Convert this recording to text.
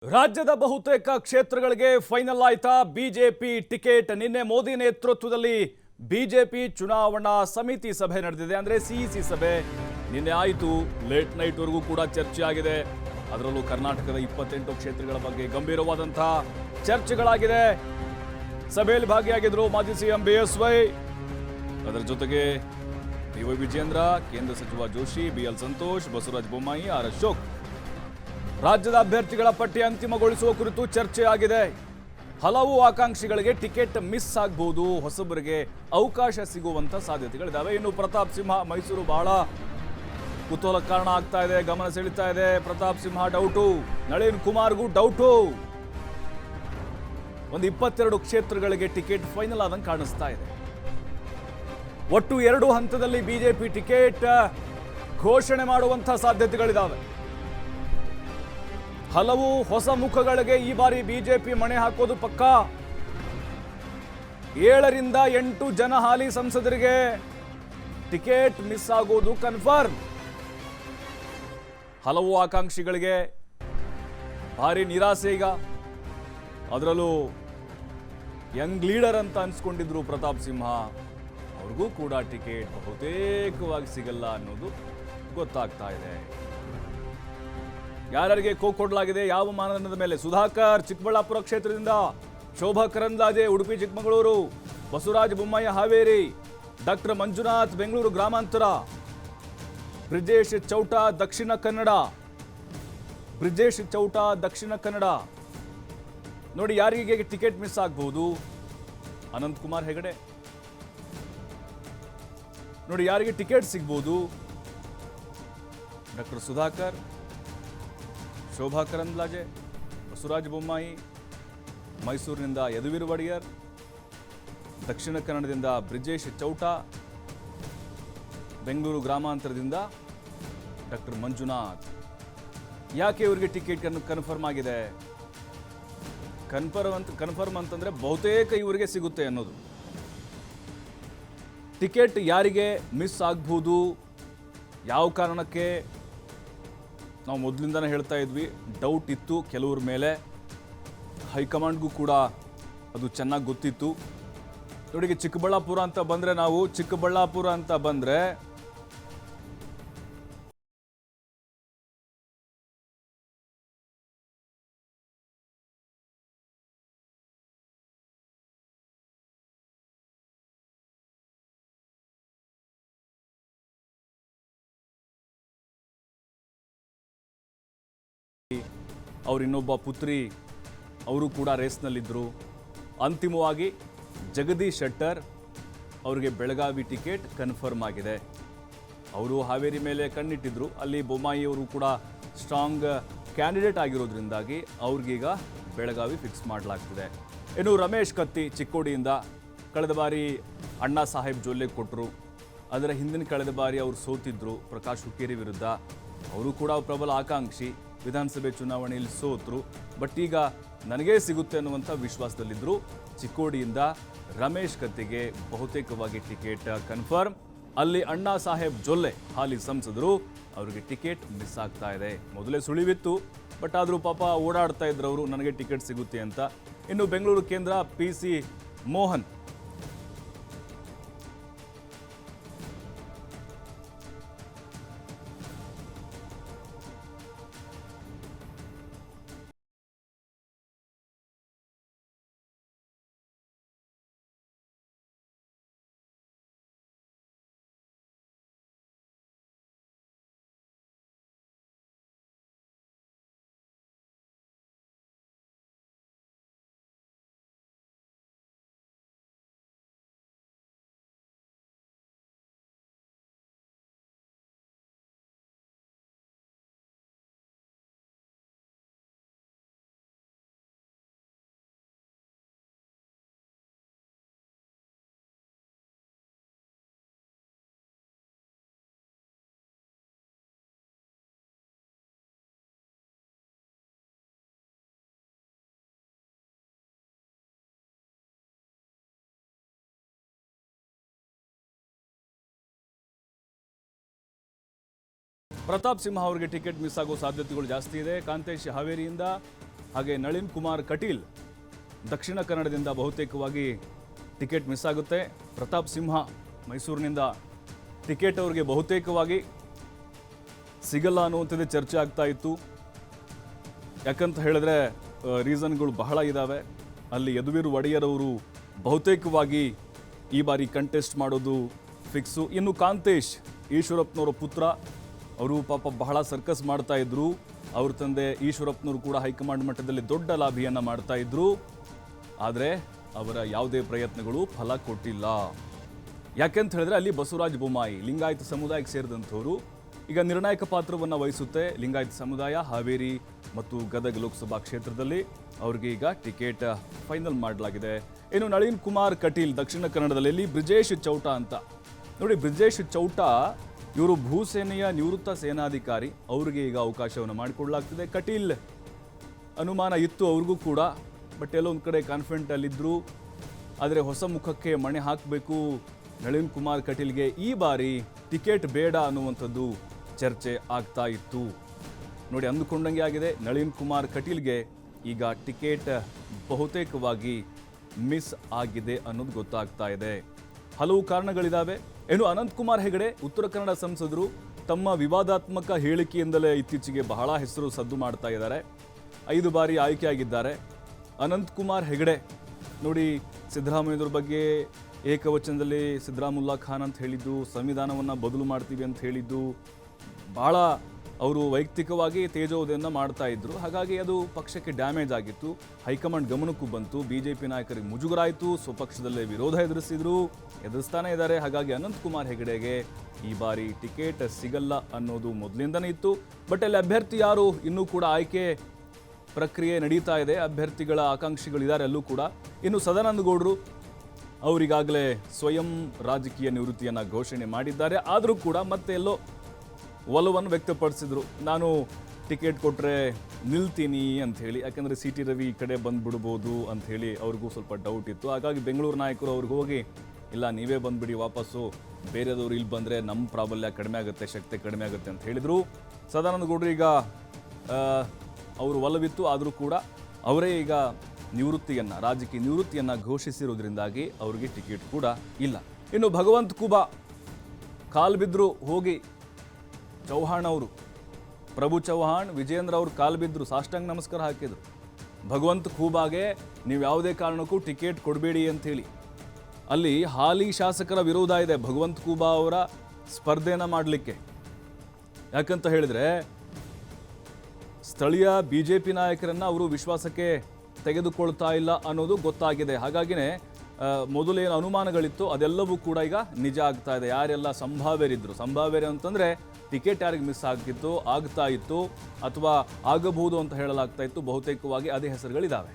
ರಾಜ್ಯದ ಬಹುತೇಕ ಕ್ಷೇತ್ರಗಳಿಗೆ ಫೈನಲ್ ಆಯ್ತಾ ಬಿಜೆಪಿ ಟಿಕೆಟ್. ನಿನ್ನೆ ಮೋದಿ ನೇತೃತ್ವದಲ್ಲಿ ಬಿಜೆಪಿ ಚುನಾವಣಾ ಸಮಿತಿ ಸಭೆ ನಡೆದಿದೆ. ಅಂದ್ರೆ ಸಿಇಸಿ ಸಭೆ ನಿನ್ನೆ ಆಯಿತು. ಲೇಟ್ ನೈಟ್ ವರೆಗೂ ಕೂಡ ಚರ್ಚೆ ಆಗಿದೆ. ಅದರಲ್ಲೂ ಕರ್ನಾಟಕದ 28 ಕ್ಷೇತ್ರಗಳ ಬಗ್ಗೆ ಗಂಭೀರವಾದಂತಹ ಚರ್ಚೆಗಳಾಗಿದೆ. ಸಭೆಯಲ್ಲಿ ಭಾಗಿಯಾಗಿದ್ರು ಮಾಜಿ ಸಿಎಂ ಬಿಎಸ್ವೈ, ಅದರ ಜೊತೆಗೆ ಡಿ.ವೈ. ವಿಜಯೇಂದ್ರ, ಕೇಂದ್ರ ಸಚಿವ ಜೋಶಿ, ಬಿಎಲ್ ಸಂತೋಷ್, ಬಸವರಾಜ ಬೊಮ್ಮಾಯಿ, ಆರ್ ಅಶೋಕ್. ರಾಜ್ಯದ ಅಭ್ಯರ್ಥಿಗಳ ಪಟ್ಟಿ ಅಂತಿಮಗೊಳಿಸುವ ಕುರಿತು ಚರ್ಚೆ ಆಗಿದೆ. ಹಲವು ಆಕಾಂಕ್ಷಿಗಳಿಗೆ ಟಿಕೆಟ್ ಮಿಸ್ ಆಗಬಹುದು, ಹೊಸಬರಿಗೆ ಅವಕಾಶ ಸಿಗುವಂತ ಸಾಧ್ಯತೆಗಳಿದ್ದಾವೆ. ಇನ್ನು ಪ್ರತಾಪ್ ಸಿಂಹ ಮೈಸೂರು ಬಹಳ ಕುತೂಹಲ ಕಾರಣ ಆಗ್ತಾ ಇದೆ, ಗಮನ ಸೆಳೀತಾ ಇದೆ. Pratap Simha doubt, Nalin ಕುಮಾರ್ಗೂ doubt. ಒಂದು 22 ಕ್ಷೇತ್ರಗಳಿಗೆ ಟಿಕೆಟ್ ಫೈನಲ್ ಆದಂಗೆ ಕಾಣಿಸ್ತಾ ಇದೆ. ಒಟ್ಟು 2 ಹಂತದಲ್ಲಿ ಬಿಜೆಪಿ ಟಿಕೆಟ್ ಘೋಷಣೆ ಮಾಡುವಂತಹ ಸಾಧ್ಯತೆಗಳಿದ್ದಾವೆ. ಹಲವು ಹೊಸ ಮುಖಗಳಿಗೆ ಈ ಬಾರಿ ಬಿಜೆಪಿ ಮಣೆ ಹಾಕೋದು ಪಕ್ಕಾ. 7 ರಿಂದ 8 ಜನ ಹಾಲಿ ಸಂಸದರಿಗೆ ಟಿಕೆಟ್ ಮಿಸ್ ಆಗೋದು ಕನ್ಫರ್ಮ್. ಹಲವು ಆಕಾಂಕ್ಷಿಗಳಿಗೆ ಭಾರಿ ನಿರಾಸೆ ಈಗ. ಅದರಲ್ಲೂ ಯಂಗ್ ಲೀಡರ್ ಅಂತ ಅನ್ಸ್ಕೊಂಡಿದ್ರು ಪ್ರತಾಪ್ ಸಿಂಹ, ಅವ್ರಿಗೂ ಕೂಡ ಟಿಕೆಟ್ ಬಹುತೇಕವಾಗಿ ಸಿಗಲ್ಲ ಅನ್ನೋದು ಗೊತ್ತಾಗ್ತಾ ಇದೆ. ಯಾರಿಗೆ ಕೊಡಲಾಗಿದೆ, ಯಾವ ಮಾನದಂಡದ ಮೇಲೆ? ಸುಧಾಕರ್ ಚಿಕ್ಕಬಳ್ಳಾಪುರ ಕ್ಷೇತ್ರದಿಂದ, ಶೋಭಾ ಕರಂದ್ಲಾಜೆ ಉಡುಪಿ ಚಿಕ್ಕಮಗಳೂರು, ಬಸವರಾಜ ಬೊಮ್ಮಾಯಿ ಹಾವೇರಿ, ಡಾಕ್ಟರ್ ಮಂಜುನಾಥ್ ಬೆಂಗಳೂರು ಗ್ರಾಮಾಂತರ, ಬ್ರಿಜೇಶ್ ಚೌಟಾ ದಕ್ಷಿಣ ಕನ್ನಡ. ನೋಡಿ ಯಾರಿಗೆ ಟಿಕೆಟ್ ಮಿಸ್ ಆಗಬಹುದು. ಅನಂತ್ ಕುಮಾರ್ ಹೆಗಡೆ. ನೋಡಿ ಯಾರಿಗೆ ಟಿಕೆಟ್ ಸಿಗ್ಬೋದು. ಡಾಕ್ಟರ್ ಸುಧಾಕರ್, ಶೋಭಾ ಕರಂದ್ಲಾಜೆ, ಬಸವರಾಜ ಬೊಮ್ಮಾಯಿ, ಮೈಸೂರಿನಿಂದ ಯದುವೀರ್ ಒಡೆಯರ್, ದಕ್ಷಿಣ ಕನ್ನಡದಿಂದ ಬ್ರಿಜೇಶ್ ಚೌಟಾ, ಬೆಂಗಳೂರು ಗ್ರಾಮಾಂತರದಿಂದ ಡಾಕ್ಟರ್ ಮಂಜುನಾಥ್. ಯಾಕೆ ಇವರಿಗೆ ಟಿಕೆಟ್ ಕನ್ಫರ್ಮ್ ಆಗಿದೆ? ಕನ್ಫರ್ಮ್ ಅಂತಂದ್ರೆ ಬಹುತೇಕ ಇವರಿಗೆ ಸಿಗುತ್ತೆ ಅನ್ನೋದು. ಟಿಕೆಟ್ ಯಾರಿಗೆ ಮಿಸ್ ಆಗ್ಬೋದು, ಯಾವ ಕಾರಣಕ್ಕೆ? ನಾವು ಮೊದಲಿಂದನೇ ಹೇಳ್ತಾ ಇದ್ವಿ, ಡೌಟ್ ಇತ್ತು ಕೆಲವ್ರ ಮೇಲೆ. ಹೈಕಮಾಂಡ್ಗೂ ಕೂಡ ಅದು ಚೆನ್ನಾಗಿ ಗೊತ್ತಿತ್ತು. ನೋಡಿ ಚಿಕ್ಕಬಳ್ಳಾಪುರ ಅಂತ ಬಂದರೆ ಅವ್ರ ಇನ್ನೊಬ್ಬ ಪುತ್ರಿ ಅವರು ಕೂಡ ರೇಸ್ನಲ್ಲಿದ್ದರು. ಅಂತಿಮವಾಗಿ ಜಗದೀಶ್ ಶೆಟ್ಟರ್ ಅವರಿಗೆ ಬೆಳಗಾವಿ ಟಿಕೆಟ್ ಕನ್ಫರ್ಮ್ ಆಗಿದೆ. ಅವರು ಹಾವೇರಿ ಮೇಲೆ ಕಣ್ಣಿಟ್ಟಿದ್ರು. ಅಲ್ಲಿ ಬೊಮ್ಮಾಯಿ ಅವರು ಕೂಡ ಸ್ಟ್ರಾಂಗ್ ಕ್ಯಾಂಡಿಡೇಟ್ ಆಗಿರೋದ್ರಿಂದಾಗಿ ಅವ್ರಿಗೀಗ ಬೆಳಗಾವಿ ಫಿಕ್ಸ್ ಮಾಡಲಾಗ್ತಿದೆ. ಇನ್ನು ರಮೇಶ್ ಕತ್ತಿ ಚಿಕ್ಕೋಡಿಯಿಂದ ಕಳೆದ ಬಾರಿ ಅಣ್ಣಾ ಸಾಹೇಬ್ ಜೊಲ್ಲೆ ಕೊಟ್ಟರು. ಅದರ ಹಿಂದಿನ ಕಳೆದ ಬಾರಿ ಅವರು ಸೋತಿದ್ರು ಪ್ರಕಾಶ್ ಹುಕ್ಕೇರಿ ವಿರುದ್ಧ. ಅವರು ಕೂಡ ಪ್ರಬಲ ಆಕಾಂಕ್ಷಿ, ವಿಧಾನಸಭೆ ಚುನಾವಣೆಯಲ್ಲಿ ಸೋತರು. ಬಟ್ ಈಗ ನನಗೇ ಸಿಗುತ್ತೆ ಅನ್ನುವಂಥ ವಿಶ್ವಾಸದಲ್ಲಿದ್ದರು. ಚಿಕ್ಕೋಡಿಯಿಂದ ರಮೇಶ್ ಕತ್ತಿಗೆ ಬಹುತೇಕವಾಗಿ ಟಿಕೆಟ್ ಕನ್ಫರ್ಮ್. ಅಲ್ಲಿ ಅಣ್ಣಾ ಸಾಹೇಬ್ ಜೊಲ್ಲೆ ಹಾಲಿ ಸಂಸದರು, ಅವರಿಗೆ ಟಿಕೆಟ್ ಮಿಸ್ ಆಗ್ತಾ ಇದೆ. ಮೊದಲೇ ಸುಳಿವಿತ್ತು, ಬಟ್ ಆದರೂ ಪಾಪ ಓಡಾಡ್ತಾ ಇದ್ರು ಅವರು, ನನಗೆ ಟಿಕೆಟ್ ಸಿಗುತ್ತೆ ಅಂತ. ಇನ್ನು ಬೆಂಗಳೂರು ಕೇಂದ್ರ ಪಿ.ಸಿ. ಮೋಹನ್ ಪ್ರತಾಪ್ ಸಿಂಹ ಅವರಿಗೆ ಟಿಕೆಟ್ ಮಿಸ್ ಆಗೋ ಸಾಧ್ಯತೆಗಳು ಜಾಸ್ತಿ ಇದೆ. ಕಾಂತೇಶ್ ಹಾವೇರಿಯಿಂದ, ಹಾಗೆ ನಳಿನ್ ಕುಮಾರ್ ಕಟೀಲ್ ದಕ್ಷಿಣ ಕನ್ನಡದಿಂದ ಬಹುತೇಕವಾಗಿ ಟಿಕೆಟ್ ಮಿಸ್ ಆಗುತ್ತೆ. ಪ್ರತಾಪ್ ಸಿಂಹ ಮೈಸೂರಿನಿಂದ ಟಿಕೆಟ್ ಅವರಿಗೆ ಬಹುತೇಕವಾಗಿ ಸಿಗಲ್ಲ ಅನ್ನುವಂಥದ್ದೇ ಚರ್ಚೆ ಆಗ್ತಾ ಇತ್ತು. ಯಾಕಂತ ಹೇಳಿದ್ರೆ ರೀಸನ್ಗಳು ಬಹಳ ಇದ್ದಾವೆ. ಅಲ್ಲಿ ಯದುವೀರ್ ಒಡೆಯರ್ ಅವರು ಬಹುತೇಕವಾಗಿ ಈ ಬಾರಿ ಕಂಟೆಸ್ಟ್ ಮಾಡೋದು ಫಿಕ್ಸು. ಇನ್ನು ಕಾಂತೇಶ್ ಈಶ್ವರಪ್ಪನವರ ಪುತ್ರ, ಅವರು ಪಾಪ ಬಹಳ ಸರ್ಕಸ್ ಮಾಡ್ತಾ ಇದ್ರು. ಅವ್ರ ತಂದೆ ಈಶ್ವರಪ್ಪನವರು ಕೂಡ ಹೈಕಮಾಂಡ್ ಮಟ್ಟದಲ್ಲಿ ದೊಡ್ಡ ಲಾಭಿಯನ್ನು ಮಾಡ್ತಾ ಇದ್ರು. ಆದರೆ ಅವರ ಯಾವುದೇ ಪ್ರಯತ್ನಗಳು ಫಲ ಕೊಟ್ಟಿಲ್ಲ. ಯಾಕೆಂತ ಹೇಳಿದ್ರೆ ಅಲ್ಲಿ ಬಸವರಾಜ ಬೊಮ್ಮಾಯಿ ಲಿಂಗಾಯತ ಸಮುದಾಯಕ್ಕೆ ಸೇರಿದಂಥವರು ಈಗ ನಿರ್ಣಾಯಕ ಪಾತ್ರವನ್ನು ವಹಿಸುತ್ತೆ. ಲಿಂಗಾಯತ ಸಮುದಾಯ ಹಾವೇರಿ ಮತ್ತು ಗದಗ ಲೋಕಸಭಾ ಕ್ಷೇತ್ರದಲ್ಲಿ ಅವ್ರಿಗೆ ಈಗ ಟಿಕೆಟ್ ಫೈನಲ್ ಮಾಡಲಾಗಿದೆ. ಇನ್ನು ನಳಿನ್ ಕುಮಾರ್ ಕಟೀಲ್ ದಕ್ಷಿಣ ಕನ್ನಡದಲ್ಲಿ ಇಲ್ಲಿ ಬ್ರಿಜೇಶ್ ಚೌಟ ಅಂತ ನೋಡಿ. ಬ್ರಿಜೇಶ್ ಚೌಟ ಇವರು ಭೂಸೇನೆಯ ನಿವೃತ್ತ ಸೇನಾಧಿಕಾರಿ, ಅವರಿಗೆ ಈಗ ಅವಕಾಶವನ್ನು ಮಾಡಿಕೊಡಲಾಗ್ತಿದೆ. ಕಟೀಲ್ ಅನುಮಾನ ಇತ್ತು ಅವ್ರಿಗೂ ಕೂಡ, ಬಟ್ ಎಲ್ಲೊಂದು ಕಡೆ ಕಾನ್ಫಿಡೆಂಟ್ ಅಲ್ಲಿದ್ದರು. ಆದರೆ ಹೊಸ ಮುಖಕ್ಕೆ ಮಣೆ ಹಾಕಬೇಕು ನಳಿನ್ ಕುಮಾರ್ ಕಟೀಲ್ಗೆ ಈ ಬಾರಿ ಟಿಕೆಟ್ ಬೇಡ ಅನ್ನುವಂಥದ್ದು ಚರ್ಚೆ ಆಗ್ತಾ ಇತ್ತು. ನೋಡಿ, ಅಂದುಕೊಂಡಂಗೆ ಆಗಿದೆ. ನಳಿನ್ ಕುಮಾರ್ ಕಟೀಲ್ಗೆ ಈಗ ಟಿಕೆಟ್ ಬಹುತೇಕವಾಗಿ ಮಿಸ್ ಆಗಿದೆ ಅನ್ನೋದು ಗೊತ್ತಾಗ್ತಾ ಇದೆ. ಹಲವು ಕಾರಣಗಳಿದ್ದಾವೆ. ಏನು ಅನಂತಕುಮಾರ್ ಹೆಗಡೆ ಉತ್ತರ ಕನ್ನಡ ಸಂಸದರು ತಮ್ಮ ವಿವಾದಾತ್ಮಕ ಹೇಳಿಕೆಯಿಂದಲೇ ಇತ್ತೀಚೆಗೆ ಬಹಳ ಹೆಸರು ಸದ್ದು ಮಾಡ್ತಾ ಇದ್ದಾರೆ. 5 ಬಾರಿ ಆಯ್ಕೆಯಾಗಿದ್ದಾರೆ. ಅನಂತಕುಮಾರ್ ಹೆಗಡೆ ನೋಡಿ, ಸಿದ್ದರಾಮಯ್ಯವ್ರ ಬಗ್ಗೆ ಏಕವಚನದಲ್ಲಿ ಸಿದ್ದರಾಮುಲ್ಲಾ ಖಾನ್ ಅಂತ ಹೇಳಿದ್ದು, ಸಂವಿಧಾನವನ್ನು ಬದಲು ಮಾಡ್ತೀವಿ ಅಂತ ಹೇಳಿದ್ದು, ಬಹಳ ಅವರು ವೈಯಕ್ತಿಕವಾಗಿ ತೇಜೋವಧೆಯನ್ನು ಮಾಡ್ತಾ ಇದ್ರು. ಹಾಗಾಗಿ ಅದು ಪಕ್ಷಕ್ಕೆ ಡ್ಯಾಮೇಜ್ ಆಗಿತ್ತು. ಹೈಕಮಾಂಡ್ ಗಮನಕ್ಕೂ ಬಂತು. ಬಿಜೆಪಿ ನಾಯಕರಿಗೆ ಮುಜುಗರ ಆಯಿತು. ಸ್ವಪಕ್ಷದಲ್ಲೇ ವಿರೋಧ ಎದುರಿಸ್ತಾನೆ ಇದ್ದಾರೆ. ಹಾಗಾಗಿ ಅನಂತಕುಮಾರ್ ಹೆಗಡೆಗೆ ಈ ಬಾರಿ ಟಿಕೆಟ್ ಸಿಗಲ್ಲ ಅನ್ನೋದು ಮೊದಲಿಂದನೇ ಇತ್ತು. ಬಟ್ ಅಲ್ಲಿ ಅಭ್ಯರ್ಥಿ ಯಾರು ಇನ್ನೂ ಕೂಡ ಆಯ್ಕೆ ಪ್ರಕ್ರಿಯೆ ನಡೀತಾ ಇದೆ. ಅಭ್ಯರ್ಥಿಗಳ ಆಕಾಂಕ್ಷಿಗಳಿದ್ದಾರೆ ಅಲ್ಲೂ ಕೂಡ. ಇನ್ನು ಸದಾನಂದ ಗೌಡರು ಅವರಿಗಾಗಲೇ ಸ್ವಯಂ ರಾಜಕೀಯ ನಿವೃತ್ತಿಯನ್ನು ಘೋಷಣೆ ಮಾಡಿದ್ದಾರೆ. ಆದರೂ ಕೂಡ ಮತ್ತೆ ಎಲ್ಲೋ ಒಲವನ್ನು ವ್ಯಕ್ತಪಡಿಸಿದ್ರು. ನಾನು ಟಿಕೆಟ್ ಕೊಟ್ಟರೆ ನಿಲ್ತೀನಿ ಅಂಥೇಳಿ, ಯಾಕಂದರೆ ಸಿ ಟಿ ರವಿ ಈ ಕಡೆ ಬಂದುಬಿಡ್ಬೋದು ಅಂಥೇಳಿ ಅವ್ರಿಗೂ ಸ್ವಲ್ಪ ಡೌಟ್ ಇತ್ತು. ಹಾಗಾಗಿ ಬೆಂಗಳೂರು ನಾಯಕರು ಅವ್ರಿಗೆ ಹೋಗಿ, ಇಲ್ಲ ನೀವೇ ಬಂದುಬಿಡಿ ವಾಪಸ್ಸು, ಬೇರೆದವರು ಇಲ್ಲಿ ಬಂದರೆ ನಮ್ಮ ಪ್ರಾಬಲ್ಯ ಕಡಿಮೆ ಆಗುತ್ತೆ, ಶಕ್ತಿ ಕಡಿಮೆ ಆಗುತ್ತೆ ಅಂತ ಹೇಳಿದರು. ಸದಾನಂದ ಗೌಡರು ಈಗ ಅವರು ಒಲವಿತ್ತು, ಆದರೂ ಕೂಡ ಅವರೇ ಈಗ ರಾಜಕೀಯ ನಿವೃತ್ತಿಯನ್ನು ಘೋಷಿಸಿರೋದ್ರಿಂದಾಗಿ ಅವರಿಗೆ ಟಿಕೆಟ್ ಕೂಡ ಇಲ್ಲ. ಇನ್ನು ಭಗವಂತ ಖೂಬಾ ಕಾಲು ಬಿದ್ದರು ಹೋಗಿ. ಚೌಹಾಣ್ ಅವರು, ಪ್ರಭು ಚೌಹಾಣ್, ವಿಜೇಂದ್ರ ಅವರು ಕಾಲು ಬಿದ್ದರು, ಸಾಷ್ಟಾಂಗ ನಮಸ್ಕಾರ ಹಾಕಿದರು. ಭಗವಂತ ಖೂಬಾಗೆ ನೀವು ಯಾವುದೇ ಕಾರಣಕ್ಕೂ ಟಿಕೆಟ್ ಕೊಡಬೇಡಿ ಅಂಥೇಳಿ. ಅಲ್ಲಿ ಹಾಲಿ ಶಾಸಕರ ವಿರೋಧ ಇದೆ ಭಗವಂತ ಖೂಬಾ ಅವರ ಸ್ಪರ್ಧೆಯನ್ನು ಮಾಡಲಿಕ್ಕೆ. ಯಾಕಂತ ಹೇಳಿದರೆ ಸ್ಥಳೀಯ BJP ನಾಯಕರನ್ನು ಅವರು ವಿಶ್ವಾಸಕ್ಕೆ ತೆಗೆದುಕೊಳ್ತಾ ಇಲ್ಲ ಅನ್ನೋದು ಗೊತ್ತಾಗಿದೆ. ಹಾಗಾಗಿನೇ ಮೊದಲೇನು ಅನುಮಾನಗಳಿತ್ತು ಅದೆಲ್ಲವೂ ಕೂಡ ಈಗ ನಿಜ ಆಗ್ತಾ ಇದೆ. ಯಾರೆಲ್ಲ ಸಂಭಾವ್ಯರಿದ್ರು ಅಂತಂದರೆ ಟಿಕೆಟ್ ಯಾರಿಗೆ ಮಿಸ್ ಆಗ್ತಾ ಇತ್ತು ಅಥವಾ ಆಗಬಹುದು ಅಂತ ಹೇಳಲಾಗ್ತಾ ಇತ್ತು, ಬಹುತೇಕವಾಗಿ ಅದೇ ಹೆಸರುಗಳಿದ್ದಾವೆ.